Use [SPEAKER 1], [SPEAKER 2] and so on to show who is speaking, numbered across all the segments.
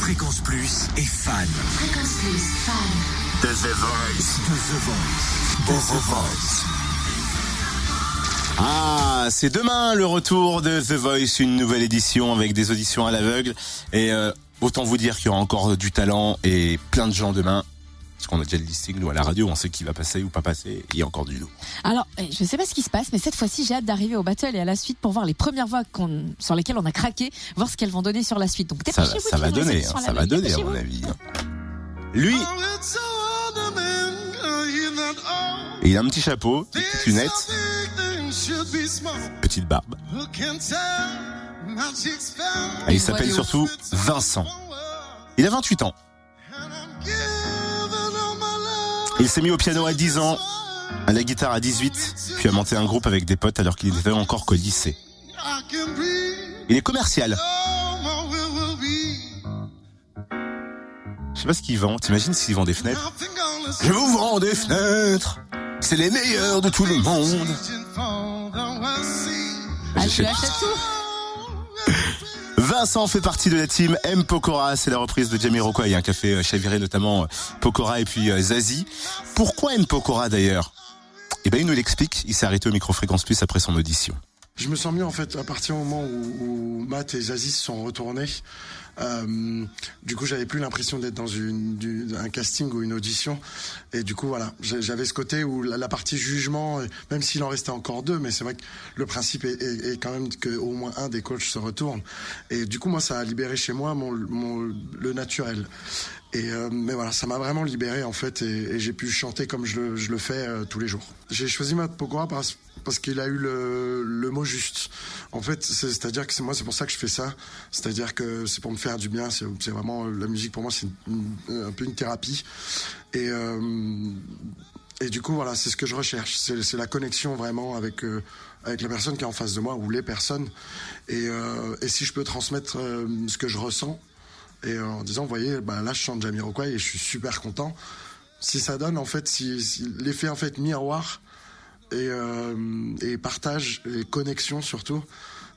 [SPEAKER 1] Fréquence Plus est fan.
[SPEAKER 2] Fréquence Plus, fan.
[SPEAKER 1] De The Voice. De The Voice.
[SPEAKER 3] Ah, c'est demain le retour de The Voice, une nouvelle édition avec des auditions à l'aveugle. Et autant vous dire qu'il y aura encore du talent et plein de gens demain. Parce qu'on a déjà le listing, nous, à la radio, on sait qui va passer ou pas passer. Il y a encore du lot.
[SPEAKER 4] Alors, je ne sais pas ce qui se passe, mais cette fois-ci, j'ai hâte d'arriver au battle et à la suite pour voir les premières voix sur lesquelles on a craqué, voir ce qu'elles vont donner sur la suite. Donc, dépêchez-vous.
[SPEAKER 3] Ça va donner, à mon avis. Lui, il a un petit chapeau, des petites lunettes, petite barbe. Et il s'appelle surtout Vincent. Il a 28 ans. Il s'est mis au piano à 10 ans, à la guitare à 18, puis a monté un groupe avec des potes alors qu'il n'était encore qu'au lycée. Il est commercial. Je sais pas ce qu'il vend. T'imagines s'il vend des fenêtres? Je vous vends des fenêtres, c'est les meilleurs de tout le monde.
[SPEAKER 4] J'achète tout.
[SPEAKER 3] Vincent fait partie de la team M Pokora, c'est la reprise de Jamiroquai, un café chaviré notamment Pokora et puis Zazie. Pourquoi M Pokora d'ailleurs? Eh ben il nous l'explique, il s'est arrêté au micro Fréquence Plus après son audition.
[SPEAKER 5] Je me sens mieux en fait à partir du moment où Matt et Zazie se sont retournés. Du coup, j'avais plus l'impression d'être dans un casting ou une audition. Et du coup, voilà, j'avais ce côté où la partie jugement, même s'il en restait encore deux, mais c'est vrai que le principe est quand même qu'au moins un des coachs se retourne. Et du coup, moi, ça a libéré chez moi le naturel. Mais voilà, ça m'a vraiment libéré en fait, et j'ai pu chanter comme je le fais tous les jours. J'ai choisi Matt Pokora parce qu'il a eu le mot juste. En fait, c'est-à-dire que c'est pour ça que je fais ça. C'est-à-dire que c'est pour me faire du bien. C'est vraiment la musique pour moi, c'est un peu une thérapie. Et du coup, voilà, c'est ce que je recherche. C'est la connexion vraiment avec la personne qui est en face de moi ou les personnes. Et si je peux transmettre ce que je ressens. Et en disant, vous voyez, là je chante Jamiroquai et je suis super content. Si ça donne en fait, si l'effet en fait miroir et partage et connexion surtout,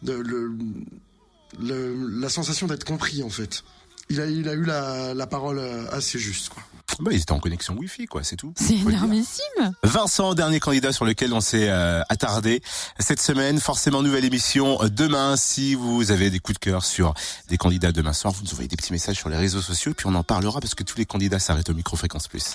[SPEAKER 5] la sensation d'être compris en fait. Il a eu la parole assez juste quoi.
[SPEAKER 3] Bah, ils étaient en connexion Wi-Fi, quoi, c'est tout.
[SPEAKER 4] C'est énormissime.
[SPEAKER 3] Vincent, dernier candidat sur lequel on s'est attardé cette semaine. Forcément, nouvelle émission demain. Si vous avez des coups de cœur sur des candidats demain soir, vous nous envoyez des petits messages sur les réseaux sociaux, puis on en parlera parce que tous les candidats s'arrêtent au micro Fréquence Plus.